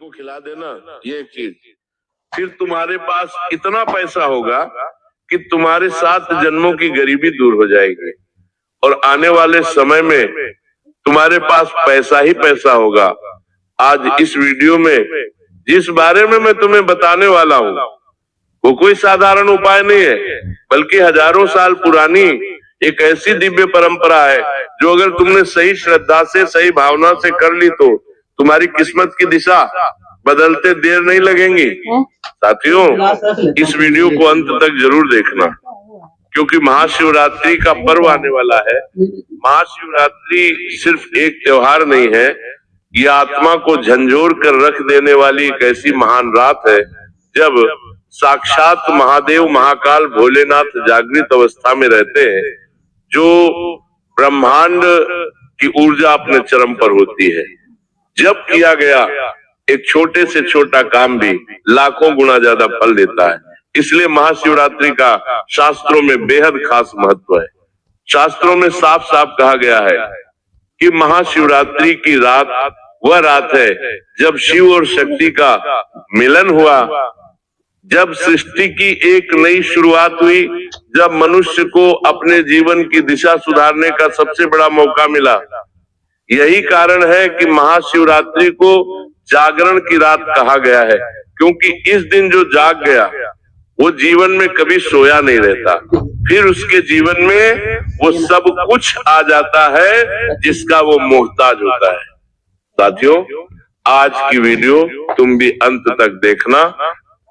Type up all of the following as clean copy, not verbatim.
को खिला देना, ये एक चीज। फिर तुम्हारे पास इतना पैसा होगा कि तुम्हारे 7 जन्मों की गरीबी दूर हो जाएगी और आने वाले समय में तुम्हारे पास पैसा ही पैसा होगा। आज इस वीडियो में जिस बारे में मैं तुम्हें बताने वाला हूँ वो कोई साधारण उपाय नहीं है, बल्कि हजारों साल पुरानी एक ऐसी दिव्य परंपरा है जो अगर तुमने सही श्रद्धा से, सही भावना से कर ली तो तुम्हारी किस्मत की दिशा बदलते देर नहीं लगेंगी। साथियों, इस वीडियो को अंत तक जरूर देखना, क्योंकि महाशिवरात्रि का पर्व आने वाला है। महाशिवरात्रि सिर्फ एक त्योहार नहीं है, ये आत्मा को झंझोर कर रख देने वाली एक ऐसी महान रात है जब साक्षात महादेव महाकाल भोलेनाथ जागृत अवस्था में रहते हैं, जो ब्रह्मांड की ऊर्जा अपने चरम पर होती है। जब किया गया एक छोटे से छोटा काम भी लाखों गुना ज्यादा फल देता है। इसलिए महाशिवरात्रि का शास्त्रों में बेहद खास महत्व है। शास्त्रों में साफ साफ कहा गया है कि महाशिवरात्रि की रात वह रात है जब शिव और शक्ति का मिलन हुआ, जब सृष्टि की एक नई शुरुआत हुई, जब मनुष्य को अपने जीवन की दिशा सुधारने का सबसे बड़ा मौका मिला। यही कारण है कि महाशिवरात्रि को जागरण की रात कहा गया है, क्योंकि इस दिन जो जाग गया वो जीवन में कभी सोया नहीं रहता। फिर उसके जीवन में वो सब कुछ आ जाता है जिसका वो मोहताज होता है। साथियों, आज की वीडियो तुम भी अंत तक देखना,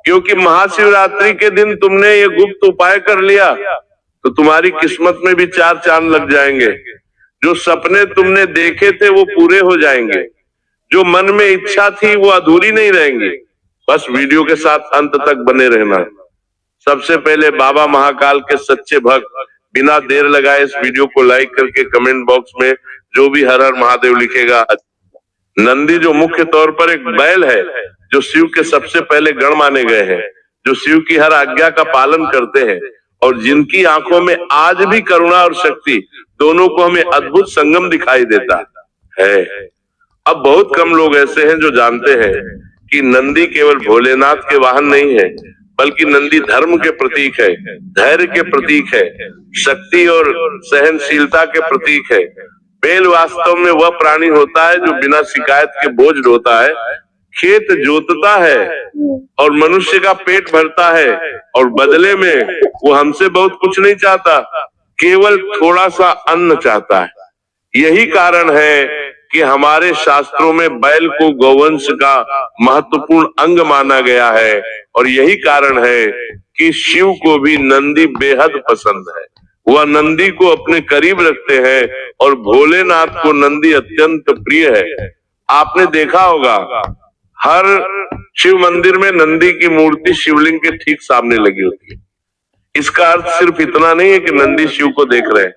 क्योंकि महाशिवरात्रि के दिन तुमने ये गुप्त उपाय कर लिया तो तुम्हारी किस्मत में भी 4 चांद लग जाएंगे। जो सपने तुमने देखे थे वो पूरे हो जाएंगे, जो मन में इच्छा थी वो अधूरी नहीं रहेंगी। बस वीडियो के साथ अंत तक बने रहना। सबसे पहले बाबा महाकाल के सच्चे भक्त बिना देर लगाए इस वीडियो को लाइक करके कमेंट बॉक्स में जो भी हर हर महादेव लिखेगा। नंदी जो मुख्य तौर पर एक बैल है, जो शिव के सबसे पहले गण माने गए हैं, जो शिव की हर आज्ञा का पालन करते हैं और जिनकी आंखों में आज भी करुणा और शक्ति दोनों को हमें अद्भुत संगम दिखाई देता है। अब बहुत कम लोग ऐसे हैं जो जानते हैं कि नंदी केवल भोलेनाथ के वाहन नहीं है, बल्कि नंदी धर्म के प्रतीक है, धैर्य के प्रतीक है, शक्ति और सहनशीलता के प्रतीक है। बैल वास्तव में वह प्राणी होता है जो बिना शिकायत के बोझ ढोता है, खेत जोतता है और मनुष्य का पेट भरता है, और बदले में वो हमसे बहुत कुछ नहीं चाहता, केवल थोड़ा सा अन्न चाहता है। यही कारण है कि हमारे शास्त्रों में बैल को गौवंश का महत्वपूर्ण अंग माना गया है, और यही कारण है कि शिव को भी नंदी बेहद पसंद है। वह नंदी को अपने करीब रखते हैं और भोलेनाथ को नंदी अत्यंत प्रिय है। आपने देखा होगा हर शिव मंदिर में नंदी की मूर्ति शिवलिंग के ठीक सामने लगी होती है। इसका अर्थ सिर्फ इतना नहीं है कि नंदी शिव को देख रहे हैं,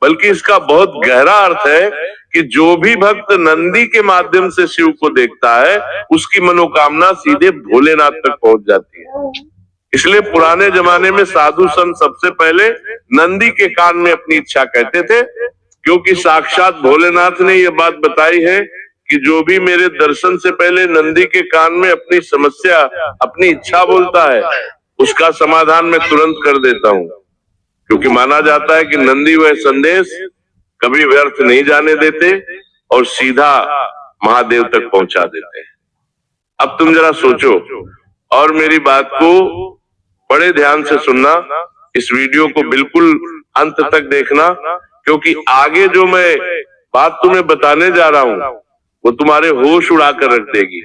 बल्कि इसका बहुत गहरा अर्थ है कि जो भी भक्त नंदी के माध्यम से शिव को देखता है उसकी मनोकामना सीधे भोलेनाथ तक पहुंच जाती है। इसलिए पुराने जमाने में साधु संत सबसे पहले नंदी के कान में अपनी इच्छा कहते थे, क्योंकि साक्षात भोलेनाथ ने यह बात बताई है कि जो भी मेरे दर्शन से पहले नंदी के कान में अपनी समस्या, अपनी इच्छा बोलता है, उसका समाधान मैं तुरंत कर देता हूँ। क्योंकि माना जाता है कि नंदी वह संदेश कभी व्यर्थ नहीं जाने देते और सीधा महादेव तक पहुंचा देते हैं। अब तुम जरा सोचो और मेरी बात को बड़े ध्यान से सुनना। इस वीडियो को बिल्कुल अंत तक देखना, क्योंकि आगे जो मैं बात तुम्हें बताने जा रहा हूं वो तुम्हारे होश उड़ा कर रख देगी।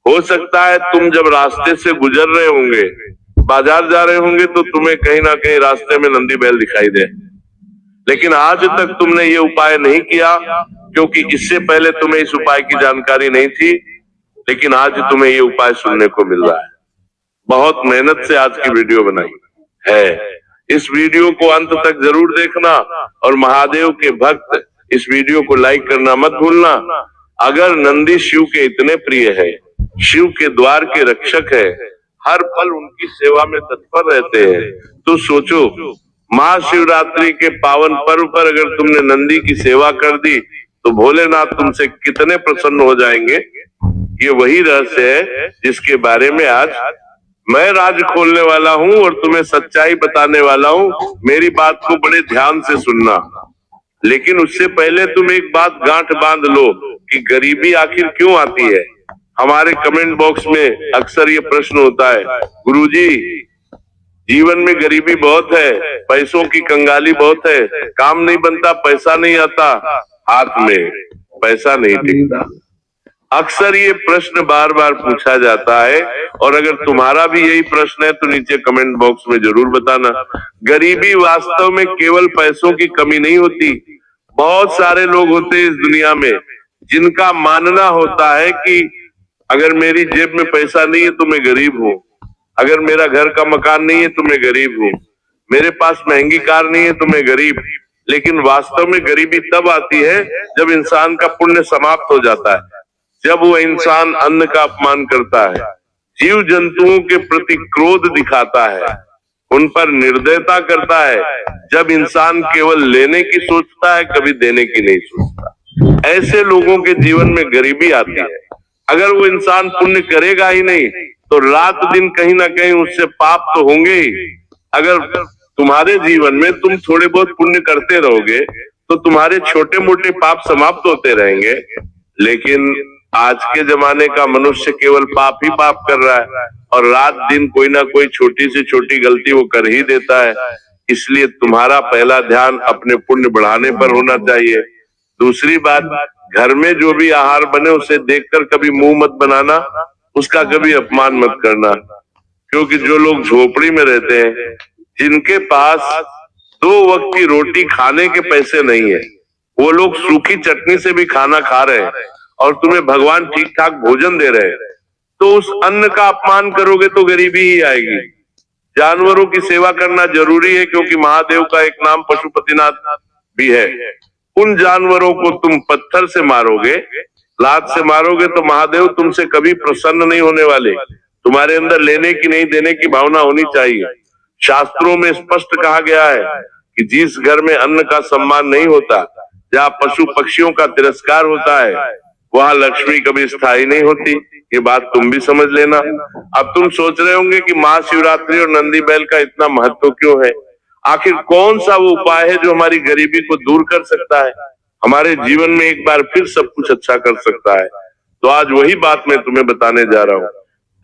हो सकता है तुम जब रास्ते से गुजर रहे होंगे, बाजार जा रहे होंगे, तो तुम्हें कहीं ना कहीं रास्ते में नंदी बैल दिखाई दे, लेकिन आज तक तुमने ये उपाय नहीं किया, क्योंकि इससे पहले तुम्हें इस उपाय की जानकारी नहीं थी। लेकिन आज तुम्हें ये उपाय सुनने को मिल रहा है। बहुत मेहनत से आज की वीडियो बनाई है। इस वीडियो को अंत तक जरूर देखना और महादेव के भक्त इस वीडियो को लाइक करना मत भूलना। अगर नंदी शिव के इतने प्रिय है, शिव के द्वार के रक्षक है, हर पल उनकी सेवा में तत्पर रहते हैं, तो सोचो महाशिवरात्रि के पावन पर्व पर अगर तुमने नंदी की सेवा कर दी तो भोलेनाथ तुमसे कितने प्रसन्न हो जाएंगे। ये वही रहस्य है जिसके बारे में आज मैं राज खोलने वाला हूँ और तुम्हें सच्चाई बताने वाला हूँ। मेरी बात को बड़े ध्यान से सुनना, लेकिन उससे पहले तुम एक बात गांठ बांध लो कि गरीबी आखिर क्यों आती है। हमारे कमेंट बॉक्स में अक्सर ये प्रश्न होता है, गुरुजी जीवन में गरीबी बहुत है, पैसों की कंगाली बहुत है, काम नहीं बनता, पैसा नहीं आता, हाथ में पैसा नहीं टिकता। अक्सर ये प्रश्न बार बार पूछा जाता है, और अगर तुम्हारा भी यही प्रश्न है तो नीचे कमेंट बॉक्स में जरूर बताना। गरीबी वास्तव में केवल पैसों की कमी नहीं होती। बहुत सारे लोग होते हैं इस दुनिया में जिनका मानना होता है कि अगर मेरी जेब में पैसा नहीं है तो मैं गरीब हूँ, अगर मेरा घर का मकान नहीं है तो मैं गरीब हूँ, मेरे पास महंगी कार नहीं है तो मैं गरीब। लेकिन वास्तव में गरीबी तब आती है जब इंसान का पुण्य समाप्त हो जाता है, जब वो इंसान अन्न का अपमान करता है, जीव जंतुओं के प्रति क्रोध दिखाता है, उन पर निर्दयता करता है, जब इंसान केवल लेने की सोचता है, कभी देने की नहीं सोचता। ऐसे लोगों के जीवन में गरीबी आती है। अगर वो इंसान पुण्य करेगा ही नहीं तो रात दिन कहीं ना कहीं उससे पाप तो होंगे ही। अगर तुम्हारे जीवन में तुम थोड़े बहुत पुण्य करते रहोगे तो तुम्हारे छोटे मोटे पाप समाप्त होते रहेंगे। लेकिन आज के जमाने का मनुष्य केवल पाप ही पाप कर रहा है और रात दिन कोई ना कोई छोटी से छोटी गलती वो कर ही देता है। इसलिए तुम्हारा पहला ध्यान अपने पुण्य बढ़ाने पर होना चाहिए। दूसरी बात, घर में जो भी आहार बने उसे देखकर कभी मुंह मत बनाना, उसका कभी अपमान मत करना। क्योंकि जो लोग झोपड़ी में रहते हैं, जिनके पास 2 वक्त की रोटी खाने के पैसे नहीं है, वो लोग सूखी चटनी से भी खाना खा रहे हैं और तुम्हें भगवान ठीक ठाक भोजन दे रहे हैं, तो उस अन्न का अपमान करोगे तो गरीबी ही आएगी। जानवरों की सेवा करना जरूरी है क्योंकि महादेव का एक नाम पशुपतिनाथ भी है। उन जानवरों को तुम पत्थर से मारोगे, लात से मारोगे तो महादेव तुमसे कभी प्रसन्न नहीं होने वाले। तुम्हारे अंदर लेने की नहीं देने की भावना होनी चाहिए। शास्त्रों में स्पष्ट कहा गया है कि जिस घर में अन्न का सम्मान नहीं होता, जहाँ पशु पक्षियों का तिरस्कार होता है, वहां लक्ष्मी कभी स्थायी नहीं होती। ये बात तुम भी समझ लेना। अब तुम सोच रहे होंगे कि महाशिवरात्रि और नंदी बैल का इतना महत्व क्यों है। आखिर कौन सा वो उपाय है जो हमारी गरीबी को दूर कर सकता है, हमारे जीवन में एक बार फिर सब कुछ अच्छा कर सकता है। तो आज वही बात मैं तुम्हें बताने जा रहा हूँ।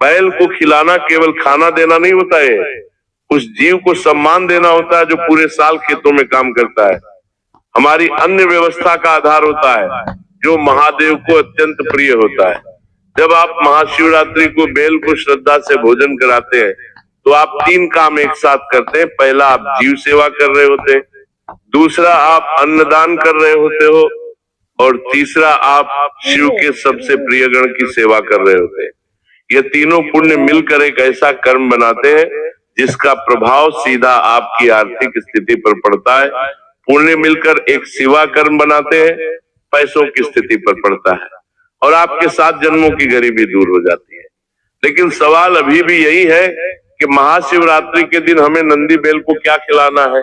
बैल को खिलाना केवल खाना देना नहीं होता है, उस जीव को सम्मान देना होता है जो पूरे साल खेतों में काम करता है। हमारी अन्न व्यवस्था का आधार होता है जो महादेव को अत्यंत प्रिय होता है। जब आप महाशिवरात्रि को बैल को श्रद्धा से भोजन कराते हैं तो आप 3 काम एक साथ करते हैं। पहला, आप जीव सेवा कर रहे होते हैं, दूसरा आप अन्नदान कर रहे होते हो, और तीसरा आप शिव के सबसे प्रिय गण की सेवा कर रहे होते हैं। ये तीनों पुण्य मिलकर एक ऐसा कर्म बनाते हैं जिसका प्रभाव सीधा आपकी आर्थिक स्थिति पर पड़ता है। पुण्य मिलकर एक सेवा कर्म बनाते हैं, पैसों की स्थिति पर पड़ता है और आपके 7 जन्मों की गरीबी दूर हो जाती है। लेकिन सवाल अभी भी यही है कि महाशिवरात्रि के दिन हमें नंदी बैल को क्या खिलाना है,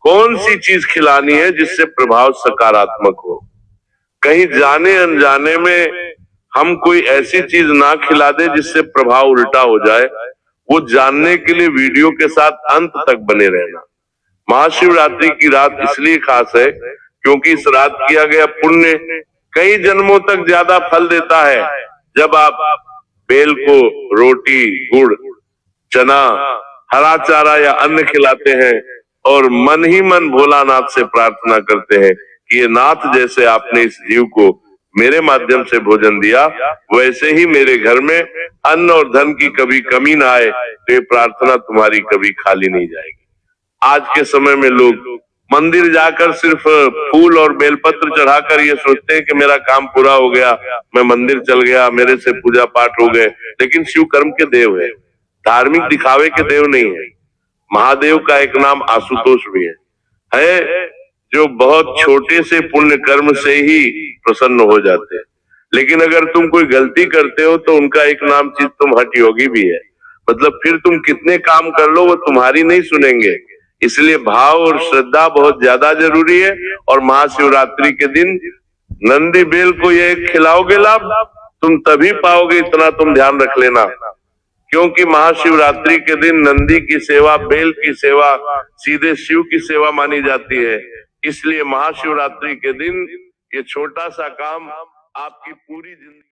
कौन सी चीज खिलानी है जिससे प्रभाव सकारात्मक हो। कहीं जाने अनजाने में हम कोई ऐसी चीज ना खिला दे जिससे प्रभाव उल्टा हो जाए। वो जानने के लिए वीडियो के साथ अंत तक बने रहना। महाशिवरात्रि की रात इसलिए खास है क्योंकि इस रात किया गया पुण्य कई जन्मों तक ज्यादा फल देता है। जब आप बैल को रोटी, गुड़, चना, हरा चारा या अन्न खिलाते हैं और मन ही मन भोलानाथ से प्रार्थना करते हैं कि ये नाथ, जैसे आपने इस जीव को मेरे माध्यम से भोजन दिया, वैसे ही मेरे घर में अन्न और धन की कभी कमी ना आए, तो ये प्रार्थना तुम्हारी कभी खाली नहीं जाएगी। आज के समय में लोग मंदिर जाकर सिर्फ फूल और बेलपत्र चढ़ाकर ये सोचते हैं कि मेरा काम पूरा हो गया, मैं मंदिर चल गया, मेरे से पूजा पाठ हो गए। लेकिन शिव कर्म के देव है, धार्मिक दिखावे के देव नहीं है। महादेव का एक नाम आशुतोष भी है जो बहुत छोटे से पुण्य कर्म से ही प्रसन्न हो जाते हैं। लेकिन अगर तुम कोई गलती करते हो तो उनका एक नाम चित तुम हठ योगी भी है। मतलब फिर तुम कितने काम कर लो वो तुम्हारी नहीं सुनेंगे। इसलिए भाव और श्रद्धा बहुत ज्यादा जरूरी है। और महाशिवरात्रि के दिन नंदी बैल को ये खिलाओगे लाभ, तुम तभी पाओगे, इतना तुम ध्यान रख लेना। क्योंकि महाशिवरात्रि के दिन नंदी की सेवा, बेल की सेवा सीधे शिव की सेवा मानी जाती है। इसलिए महाशिवरात्रि के दिन ये छोटा सा काम आपकी पूरी जिंदगी